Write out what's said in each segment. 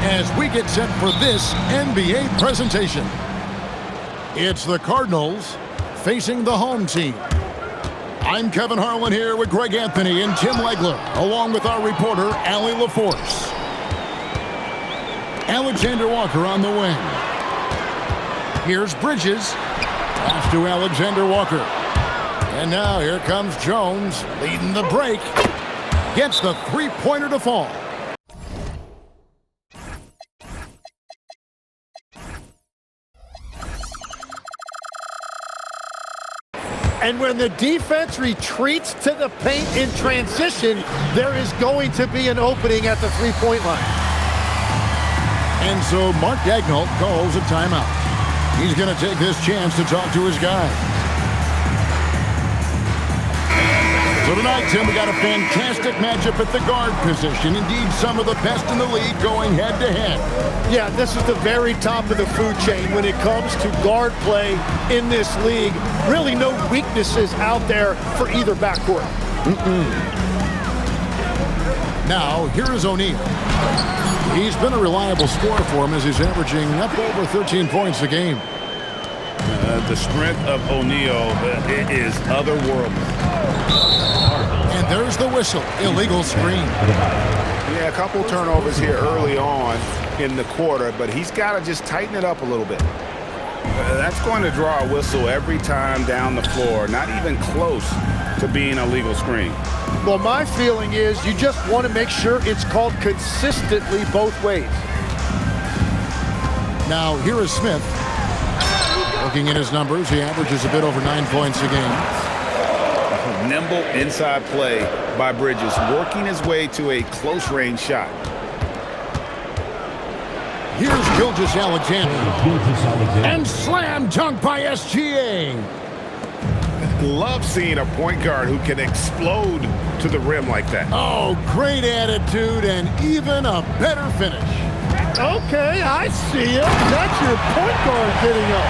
as we get set for this NBA presentation. It's the Cardinals facing the home team. I'm Kevin Harlan here with Greg Anthony and Tim Legler, along with our reporter, Allie LaForce. Alexander Walker on the wing. Here's Bridges. Pass to Alexander Walker. And now here comes Jones, leading the break. Gets the three-pointer to fall. And when the defense retreats to the paint in transition, there is going to be an opening at the three-point line. And so Mark Daigneault calls a timeout. He's going to take this chance to talk to his guys. So tonight, Tim, we got a fantastic matchup at the guard position. Indeed, some of the best in the league going head-to-head. Yeah, this is the very top of the food chain when it comes to guard play in this league. Really no weaknesses out there for either backcourt. Now, here is O'Neal. He's been a reliable scorer for him as he's averaging up over 13 points a game. The strength of O'Neal is otherworldly. And there's the whistle. Illegal screen. Yeah, a couple turnovers here early on in the quarter, but he's got to just tighten it up a little bit. That's going to draw a whistle every time down the floor, not even close to being a legal screen. Well, my feeling is you just want to make sure it's called consistently both ways. Now, here is Smith. Looking at his numbers, he averages a bit over 9 points a game. Nimble inside play by Bridges, working his way to a close-range shot. Here's Gilgeous Alexander. And slam dunk by SGA. Love seeing a point guard who can explode to the rim like that. Oh, great attitude and even a better finish. Okay, I see it. That's your point guard getting up.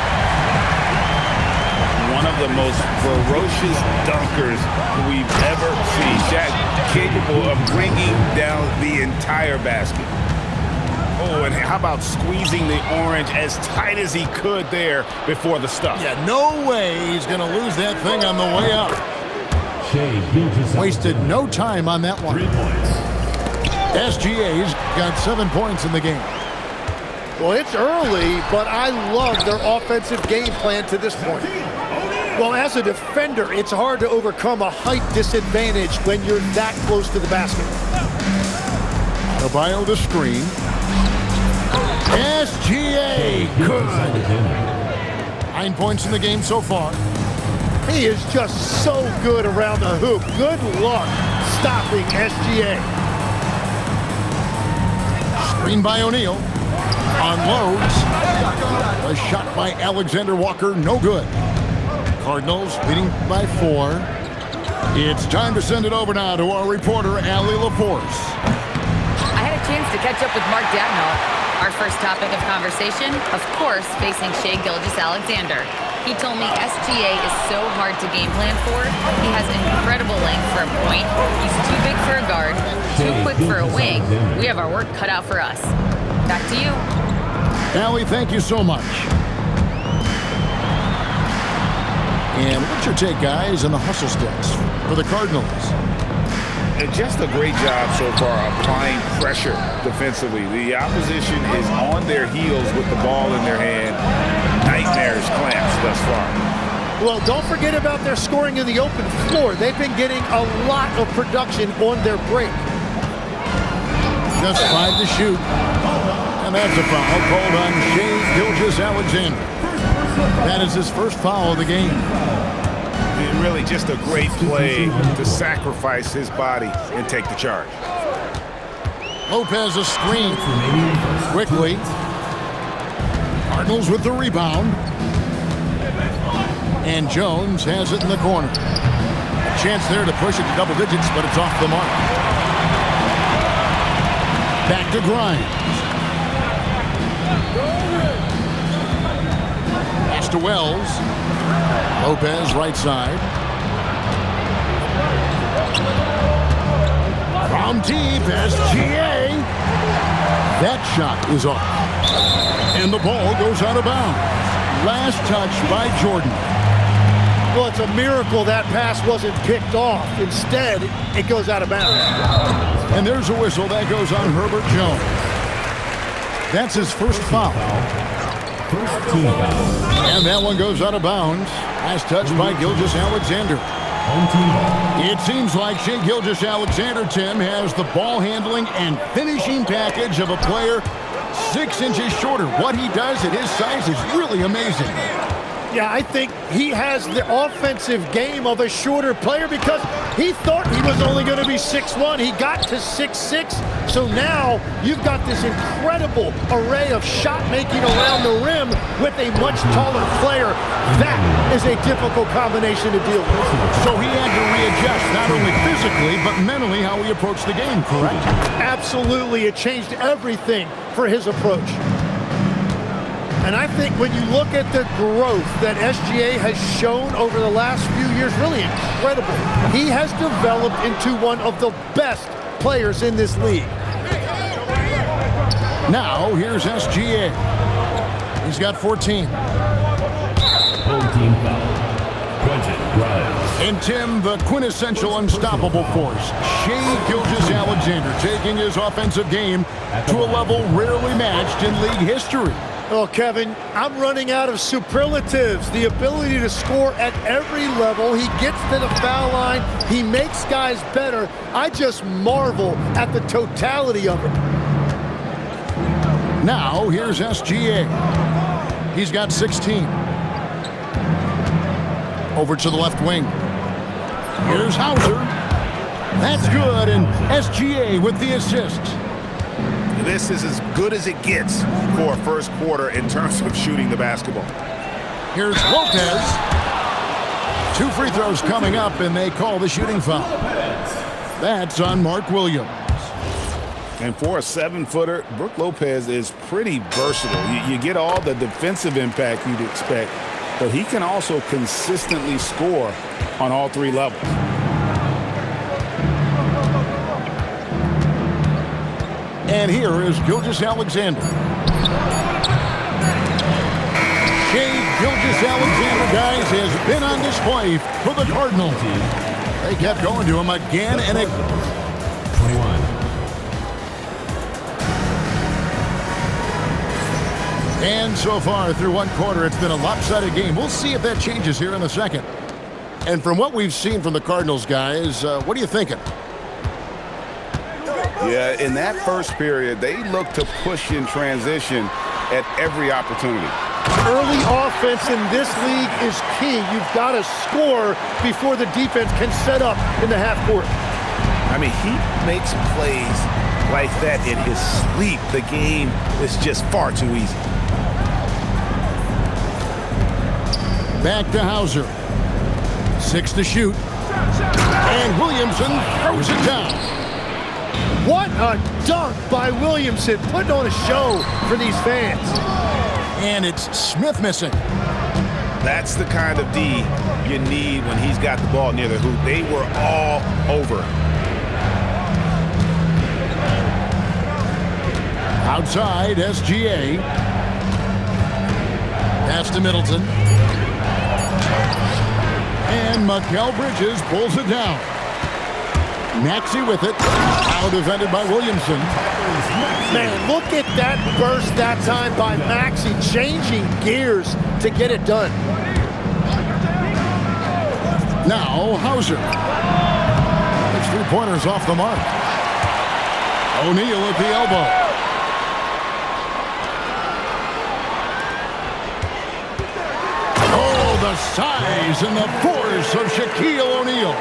One of the most ferocious dunkers we've ever seen. Shaq capable of bringing down the entire basket. Oh, and how about squeezing the orange as tight as he could there before the stuff? Yeah, no way he's going to lose that thing on the way up. Wasted no time on that one. 3 points. SGA's got 7 points in the game. Well, it's early, but I love their offensive game plan to this point. Well, as a defender, it's hard to overcome a height disadvantage when you're that close to the basket. Adebayo the screen. SGA, good. 9 points in the game so far. He is just so good around the hoop. Good luck stopping SGA. Screen by O'Neal. Unloads. A shot by Alexander Walker, no good. Cardinals leading by 4. It's time to send it over now to our reporter, Allie LaForce. I had a chance to catch up with Mark Daigneault. Our first topic of conversation, of course, facing Shai Gilgeous-Alexander. He told me SGA is so hard to game plan for. He has incredible length for a point. He's too big for a guard, too quick for a wing. We have our work cut out for us. Back to you. Allie, thank you so much. And what's your take, guys, on the hustle steps for the Cardinals? And just a great job so far applying pressure defensively. The opposition is on their heels with the ball in their hand. Nightmares clamps thus far. Well, don't forget about their scoring in the open floor. They've been getting a lot of production on their break. Just 5 to shoot. And that's a foul called on Shai Gilgeous-Alexander. That is his first foul of the game. And really just a great play to sacrifice his body and take the charge. Lopez a screen. Quickly. Cardinals with the rebound. And Jones has it in the corner. A chance there to push it to double digits, but it's off the mark. Back to Grimes. Pass to Wells. Lopez right side. From deep, SGA. That shot is off. And the ball goes out of bounds. Last touch by Jordan. Well, it's a miracle that pass wasn't picked off. Instead, it goes out of bounds. And there's a whistle that goes on Herbert Jones. That's his first foul. First team foul. And that one goes out of bounds. Last touch by Gilgeous-Alexander. Home team ball. It seems like Shai Gilgeous-Alexander, Tim, has the ball handling and finishing package of a player 6 inches shorter. What he does at his size is really amazing. Yeah, I think he has the offensive game of a shorter player because he thought he was only going to be 6'1". He got to 6'6". So now you've got this incredible array of shot making around the rim with a much taller player. That is a difficult combination to deal with. So he had to readjust not only physically but mentally how he approached the game, correct? Absolutely. It changed everything for his approach. And I think when you look at the growth that SGA has shown over the last few years, really incredible. He has developed into one of the best players in this league. Now, here's SGA. He's got 14. Home team foul. Quentin Grimes. And Tim, the quintessential unstoppable force, Shai Gilgeous-Alexander, taking his offensive game to a level rarely matched in league history. Oh, Kevin, I'm running out of superlatives. The ability to score at every level. He gets to the foul line. He makes guys better. I just marvel at the totality of it. Now, here's SGA. He's got 16. Over to the left wing. Here's Hauser. That's good, and SGA with the assist. This is as good as it gets for a first quarter in terms of shooting the basketball. Here's Lopez. 2 free throws coming up, and they call the shooting foul. That's on Mark Williams. And for a 7-footer, Brook Lopez is pretty versatile. You get all the defensive impact you'd expect, but he can also consistently score on all 3 levels. And here is Gilgeous-Alexander. Shai Gilgeous-Alexander, guys, has been on display for the Cardinals. They kept going to him again and again. 21. And so far through one quarter, it's been a lopsided game. We'll see if that changes here in the second. And from what we've seen from the Cardinals, guys, what are you thinking? Yeah, in that first period, they look to push in transition at every opportunity. Early offense in this league is key. You've got to score before the defense can set up in the half court. I mean, he makes plays like that in his sleep. The game is just far too easy. Back to Hauser. 6 to shoot. And Williamson throws it down. What a dunk by Williamson, putting on a show for these fans. And it's Smith missing. That's the kind of D you need when he's got the ball near the hoop. They were all over. Outside, SGA. Pass to Middleton. And Mikal Bridges pulls it down. Maxey with it. Now defended by Williamson. Man, look at that burst that time by Maxey, changing gears to get it done. Now Hauser. It's 3-pointers off the mark. O'Neal at the elbow. The size and the force of Shaquille O'Neal.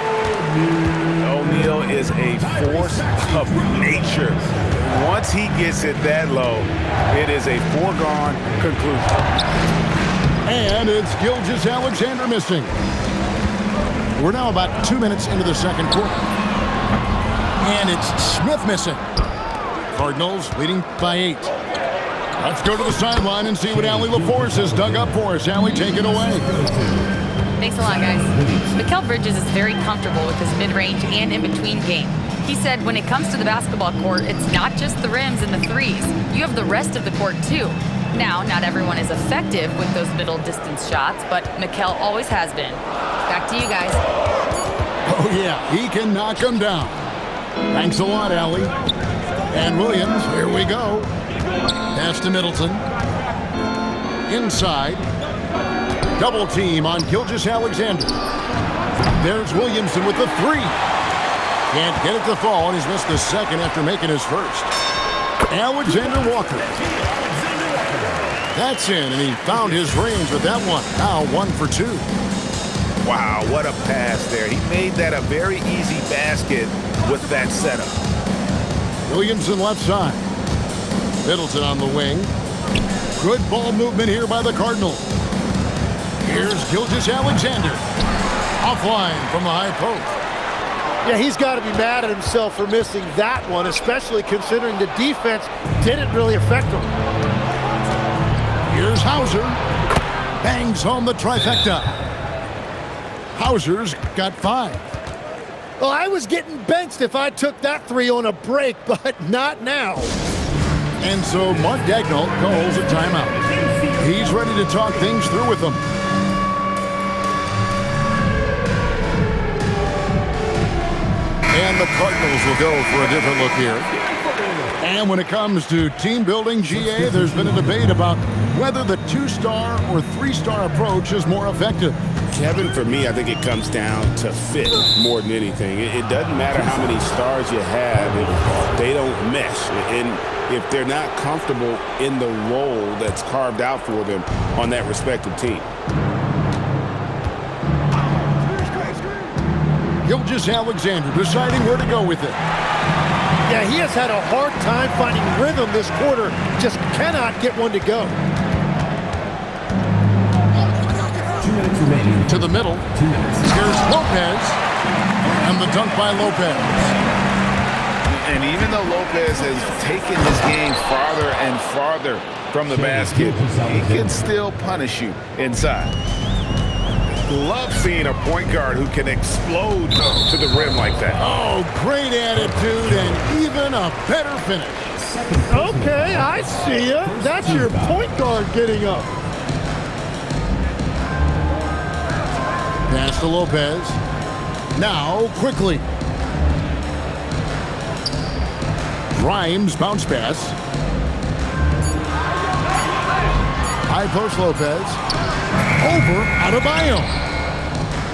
O'Neal is a force of nature. Once he gets it that low, it is a foregone conclusion. And it's Gilgeous-Alexander missing. We're now about 2 minutes into the second quarter. And it's Smith missing. Cardinals leading by 8. Let's go to the sideline and see what Allie LaForce has dug up for us. Allie, take it away. Thanks a lot, guys. Mikal Bridges is very comfortable with his mid-range and in-between game. He said when it comes to the basketball court, it's not just the rims and the threes. You have the rest of the court, too. Now, not everyone is effective with those middle distance shots, but Mikal always has been. Back to you guys. Oh, yeah, he can knock them down. Thanks a lot, Allie. And Williams, here we go. Pass to Middleton. Inside. Double team on Gilgeous-Alexander. There's Williamson with the three. Can't get it to fall, and he's missed the second after making his first. Alexander Walker. That's in, and he found his range with that one. Now 1 for 2. Wow, what a pass there. He made that a very easy basket with that setup. Williamson left side. Middleton on the wing. Good ball movement here by the Cardinals. Here's Gilgeous-Alexander. Offline from the high post. Yeah, he's got to be mad at himself for missing that one, especially considering the defense didn't really affect him. Here's Hauser. Bangs home the trifecta. Hauser's got 5. Well, I was getting benched if I took that three on a break, but not now. And so Mark Daigneault calls a timeout. He's ready to talk things through with them. And the Cardinals will go for a different look here. And when it comes to team building, GA, there's been a debate about whether the 2-star or 3-star approach is more effective. Kevin, for me, I think it comes down to fit more than anything. It doesn't matter how many stars you have if they don't mesh. And if they're not comfortable in the role that's carved out for them on that respective team. Gilgeous-Alexander deciding where to go with it. Yeah, he has had a hard time finding rhythm this quarter. Just cannot get one to go. 2 minutes remaining. To the middle. 2 minutes. Here's Lopez. And the dunk by Lopez. And even though Lopez has taken this game farther and farther from the basket, he can still punish you inside. Love seeing a point guard who can explode to the rim like that. Oh, great attitude and even a better finish. Okay, I see ya. That's your point guard getting up. Pass to Lopez. Now, quickly. Grimes bounce pass. High post Lopez. Over Adebayo.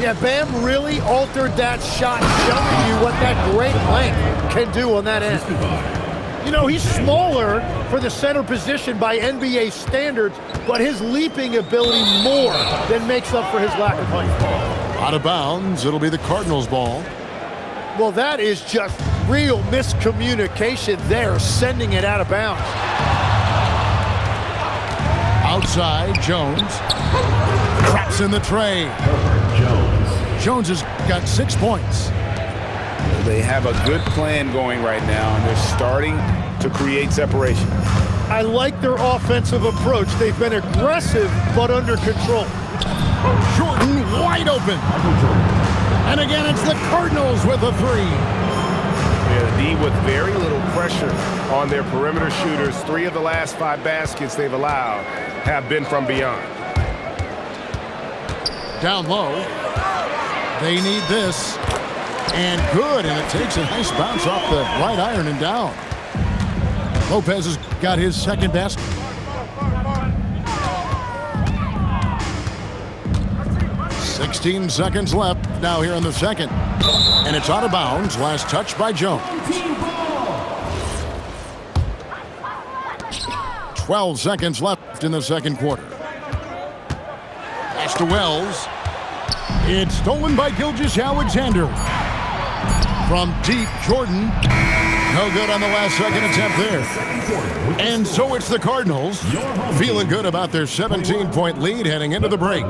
Yeah, Bam really altered that shot, showing you what that great length can do on that end. You know, he's smaller for the center position by NBA standards, but his leaping ability more than makes up for his lack of height. Out of bounds. It'll be the Cardinals' ball. Well, that is just real miscommunication there, sending it out of bounds. Outside, Jones. Traps in the tray. Jones has got 6 points. They have a good plan going right now, and they're starting to create separation. I like their offensive approach. They've been aggressive, but under control. Jordan wide open. And again, it's the Cardinals with a 3. Yeah, the D with very little pressure on their perimeter shooters. 3 of the last 5 baskets they've allowed have been from beyond. Down low. They need this. And good, and it takes a nice bounce off the right iron and down. Lopez has got his second basket. "16 seconds left now here in the second. And it's out of bounds. Last touch by Jones. 12 seconds left in the second quarter. Pass to Wells. It's stolen by Gilgeous-Alexander. From deep, Jordan. No good on the last second attempt there. And so it's the Cardinals feeling good about their 17-point lead heading into the break.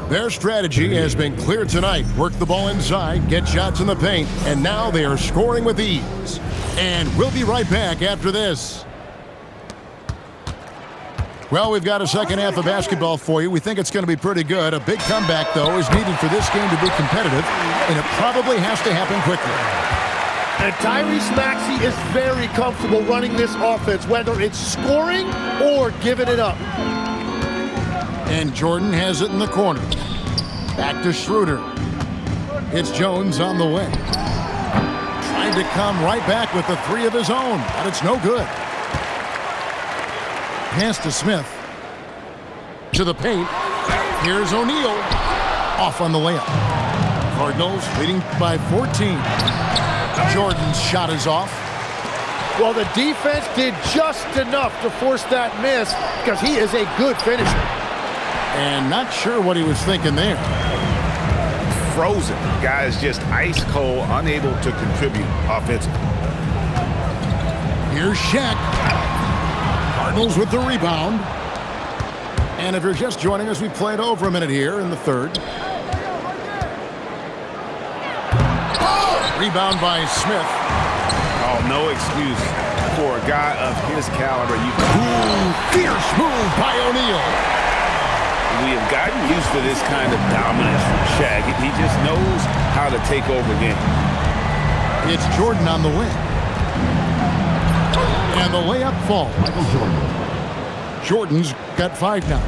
Their strategy has been clear tonight. Work the ball inside, get shots in the paint, and now they are scoring with ease. And we'll be right back after this. Well, we've got a second half of basketball for you. We think it's going to be pretty good. A big comeback, though, is needed for this game to be competitive, and it probably has to happen quickly. And Tyrese Maxey is very comfortable running this offense, whether it's scoring or giving it up. And Jordan has it in the corner. Back to Schroeder. It's Jones on the wing. Trying to come right back with the three of his own, but it's no good. Pass to Smith. To the paint. Here's O'Neal. Off on the layup. Cardinals leading by 14. Jordan's shot is off. Well, the defense did just enough to force that miss because he is a good finisher. And not sure what he was thinking there. Frozen. Guys just ice cold, unable to contribute offensively. Here's Shaq. Cardinals with the rebound. And if you're just joining us, we played over a minute here in the third. Rebound by Smith. Oh, no excuse for a guy of his caliber. Fierce move by O'Neal. We have gotten used to this kind of dominance from Shaq. He just knows how to take over games. It's Jordan on the wing. And the layup falls. Michael Jordan. Jordan's got 5 now.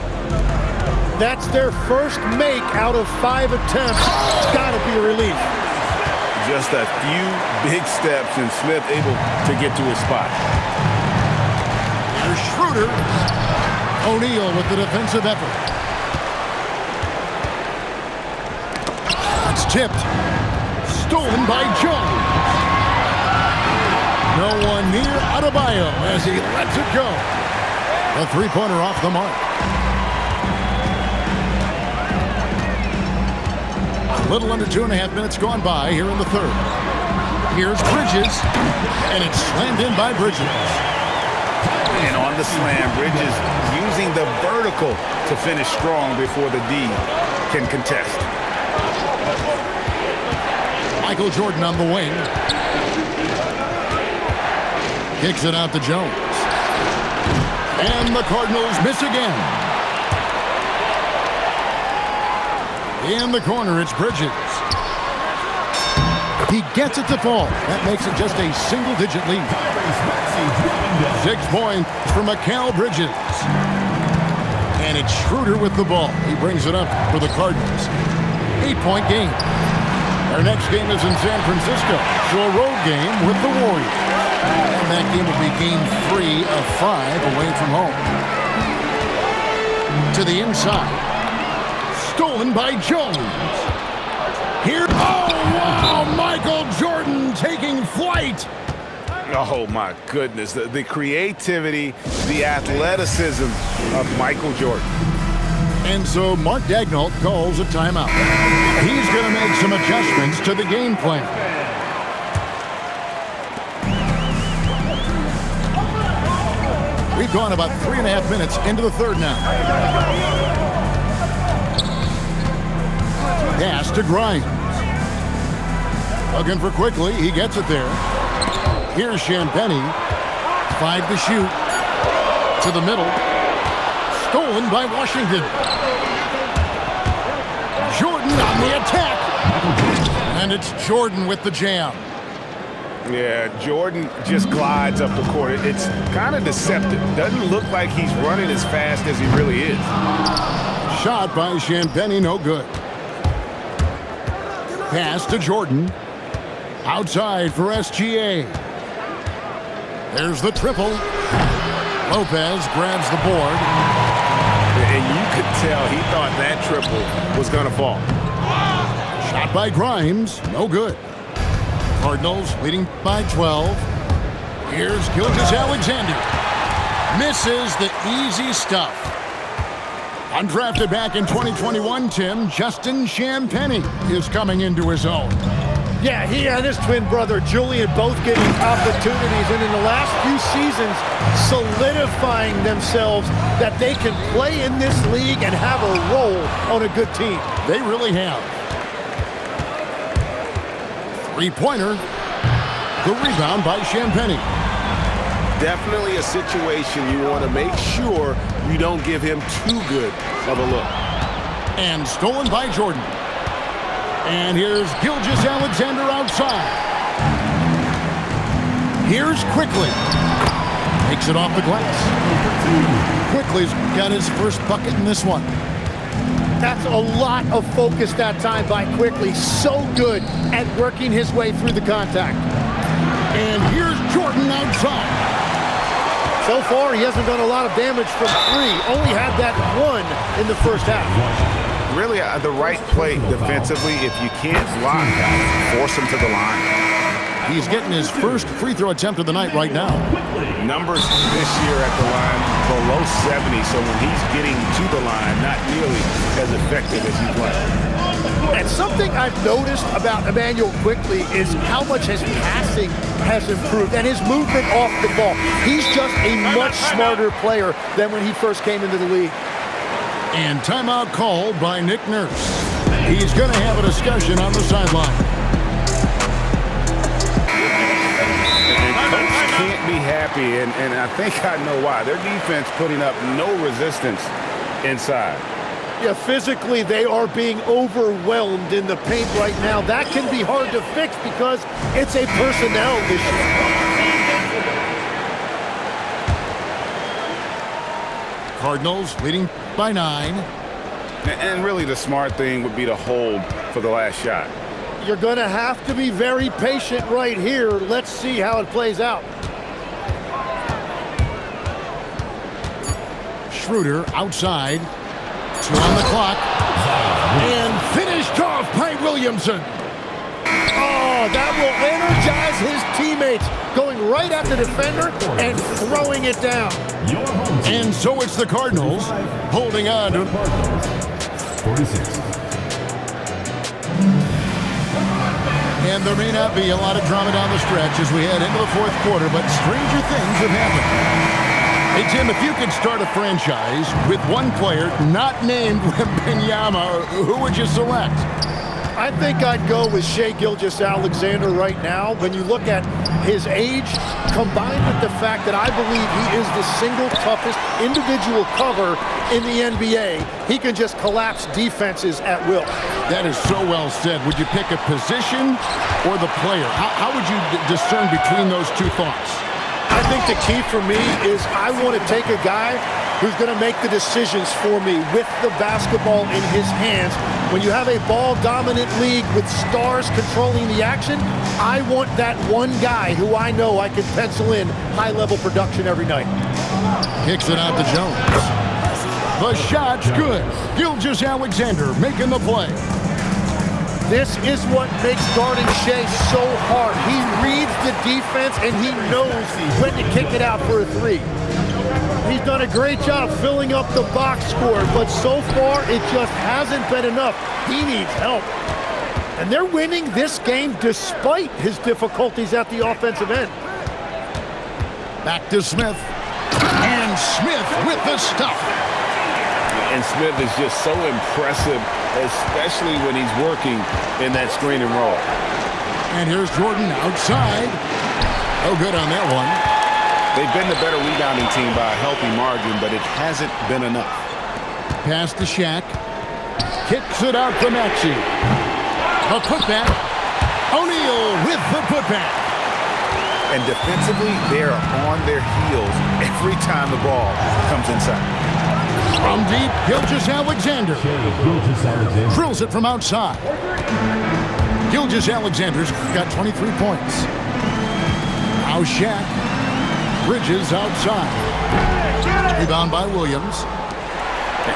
That's their first make out of 5 attempts. It's got to be a relief. Just a few big steps and Smith able to get to his spot. Here's Schroeder. O'Neal with the defensive effort. It's tipped. Stolen by Jones. No one near Adebayo as he lets it go. A three-pointer off the mark. A little under 2.5 minutes gone by here in the third. Here's Bridges, and it's slammed in by Bridges. And on the slam, Bridges using the vertical to finish strong before the D can contest. Michael Jordan on the wing. Kicks it out to Jones. And the Cardinals miss again. In the corner, it's Bridges. He gets it to fall. That makes it just a single-digit lead. 6 points for Mikal Bridges. And it's Schroeder with the ball. He brings it up for the Cardinals. 8-point game. Our next game is in San Francisco. So a road game with the Warriors. And that game will be game 3 of 5 away from home. To the inside. Stolen by Jones. Here. Oh, wow! Michael Jordan taking flight. Oh, my goodness. The creativity, the athleticism of Michael Jordan. And so Mark Daigneault calls a timeout. He's going to make some adjustments to the game plan. We've gone about 3.5 minutes into the third now. Pass to Grimes. Looking for quickly. He gets it there. Here's Champagnie. 5 to shoot. To the middle. Stolen by Washington. Jordan on the attack. And it's Jordan with the jam. Yeah, Jordan just glides up the court. It's kind of deceptive. Doesn't look like he's running as fast as he really is. Shot by Champagnie, no good. Pass to Jordan. Outside for SGA. There's the triple. Lopez grabs the board. And you could tell he thought that triple was going to fall. Shot by Grimes, no good. Cardinals leading by 12. Here's Gilgeous-Alexander. Misses the easy stuff. Undrafted back in 2021, Tim, Justin Champagnie is coming into his own. Yeah, he and his twin brother, Julian, both getting opportunities, and in the last few seasons, solidifying themselves that they can play in this league and have a role on a good team. They really have. Three-pointer. The rebound by Champagnie. Definitely a situation you want to make sure you don't give him too good of a look. And stolen by Jordan. And here's Gilgeous-Alexander outside. Here's Quickly. Takes it off the glass. Quickly's got his first bucket in this one. That's a lot of focus that time by Quickly. So good at working his way through the contact. And here's Jordan outside. So far, he hasn't done a lot of damage from three. Only had that one in the first half. Really, the right play defensively. If you can't block, force him to the line. He's getting his first free throw attempt of the night right now. Numbers this year at the line below 70, so when he's getting to the line, not nearly as effective as he'd like. And something I've noticed about Immanuel Quickly is how much his passing has improved and his movement off the ball. He's just a much smarter player than when he first came into the league. And timeout called by Nick Nurse. He's going to have a discussion on the sideline. Can't be happy, and I think I know why. Their defense putting up no resistance inside. Yeah, physically they are being overwhelmed in the paint right now. That can be hard to fix because it's a personnel issue. Cardinals leading by 9. And really the smart thing would be to hold for the last shot. You're going to have to be very patient right here. Let's see how it plays out. Schroeder outside. 2 on the clock. And finished off by Williamson. Oh, that will energize his teammates. Going right at the defender and throwing it down. And so it's the Cardinals holding on to 46. And there may not be a lot of drama down the stretch as we head into the fourth quarter, but stranger things have happened. Hey, Tim, if you could start a franchise with one player not named Wembanyama, who would you select? I think I'd go with Shai Gilgeous-Alexander right now. When you look at his age, combined with the fact that I believe he is the single toughest individual cover in the NBA, he can just collapse defenses at will. That is so well said. Would you pick a position or the player? How would you discern between those two thoughts? I think the key for me is I want to take a guy who's going to make the decisions for me with the basketball in his hands. When you have a ball-dominant league with stars controlling the action, I want that one guy who I know I can pencil in high-level production every night. Kicks it out to Jones. The shot's good. Gilgeous-Alexander making the play. This is what makes guarding Shai so hard. He reads the defense and he knows when to kick it out for a three. He's done a great job filling up the box score, but so far it just hasn't been enough. He needs help. And they're winning this game despite his difficulties at the offensive end. Back to Smith. And Smith with the stuff. And Smith is just so impressive, especially when he's working in that screen and roll. And here's Jordan outside. Oh, good on that one. They've been the better rebounding team by a healthy margin, but it hasn't been enough. Pass to Shaq. Kicks it out to Maxey. A putback. O'Neal with the putback. And defensively, they're on their heels every time the ball comes inside. From deep, Gilgeous-Alexander. Drills it from outside. Gilgeous-Alexander's got 23 points. Now Shaq. Bridges outside. Rebound by Williams.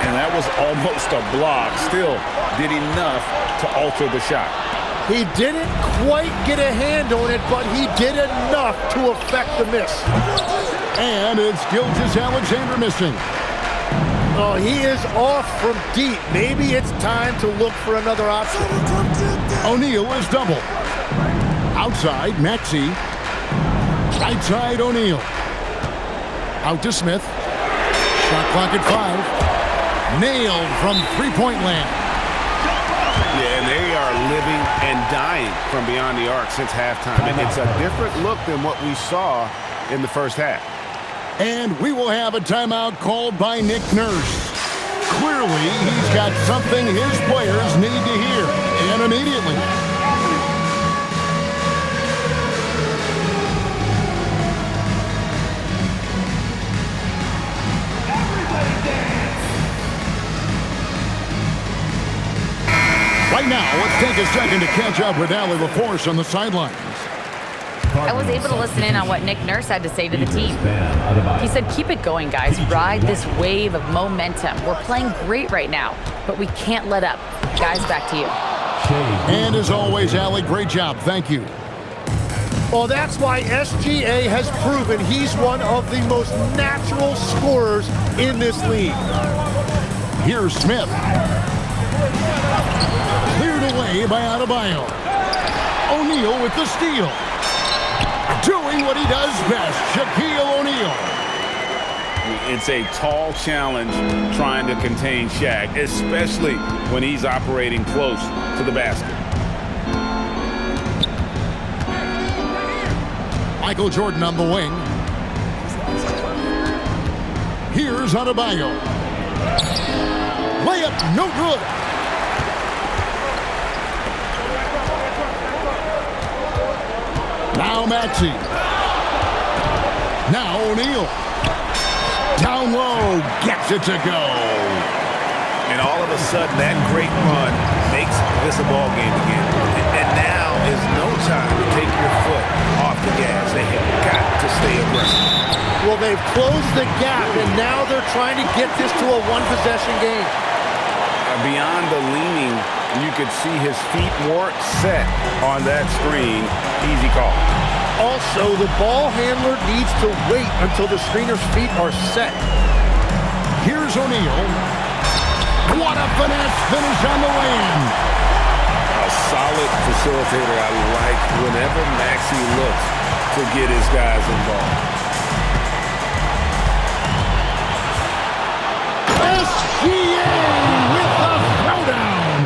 And that was almost a block. Still did enough to alter the shot. He didn't quite get a hand on it, but he did enough to affect the miss. And it's Gilgeous-Alexander missing. Oh, he is off from deep. Maybe it's time to look for another option. O'Neal is double. Outside, Maxey. Right side, O'Neal. Out to Smith. Shot clock at 5. Nailed from three-point land. Yeah, and they are living and dying from beyond the arc since halftime. And it's a different look than what we saw in the first half. And we will have a timeout called by Nick Nurse. Clearly, he's got something his players need to hear, and immediately. And now let's take a second to catch up with Allie LaForce on the sidelines. I was able to listen in on what Nick Nurse had to say to the team. He said, keep it going, guys. Ride this wave of momentum. We're playing great right now, but we can't let up. Guys, back to you. And as always, Allie, great job. Thank you. Well, that's why SGA has proven he's one of the most natural scorers in this league. Here's Smith. Cleared away by Adebayo. O'Neal with the steal. Doing what he does best, Shaquille O'Neal. It's a tall challenge trying to contain Shaq, especially when he's operating close to the basket. Michael Jordan on the wing. Here's Adebayo. Layup, no good. Now Maxey. Now O'Neal. Down low, gets it to go. And all of a sudden, that great run makes this a ball game again. And now is no time to take your foot off the gas. They have got to stay aggressive. Well, they've closed the gap, and now they're trying to get this to a one-possession game. Beyond the leaning, you could see his feet weren't set on that screen. Easy call. Also, the ball handler needs to wait until the screener's feet are set. Here's O'Neal. What a finesse finish on the lay-in. A solid facilitator. I like whenever Maxey looks to get his guys involved. SGA with the throwdown.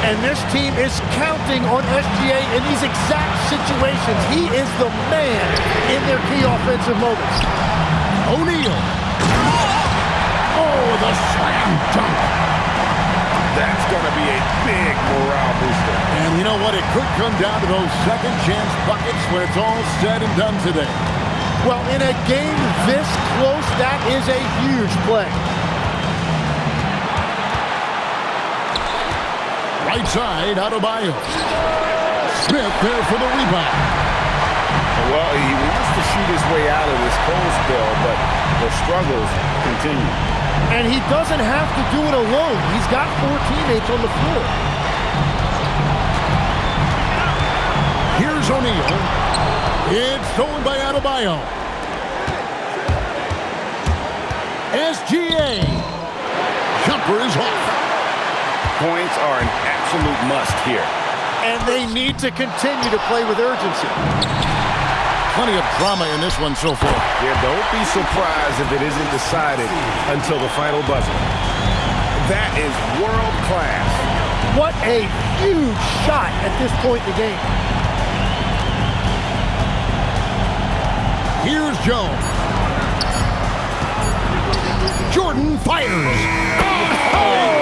And this team is counting on SGA in these exact situations. He is the man in their key offensive moments. O'Neal. Oh, the slam dunk. That's going to be a big morale booster. And you know what? It could come down to those second chance buckets when it's all said and done today. Well, in a game this close, that is a huge play. Right side, Adebayo. Smith there for the rebound. Well, he wants to shoot his way out of this cold spell, but the struggles continue. And he doesn't have to do it alone. He's got 4 teammates on the floor. Here's O'Neal. It's stolen by Adebayo. SGA. Jumper is off. Points are an absolute must here. And they need to continue to play with urgency. Plenty of drama in this one so far. Yeah, don't be surprised if it isn't decided until the final buzzer. That is world class. What a huge shot at this point in the game. Here's Jones. Jordan fires. Oh!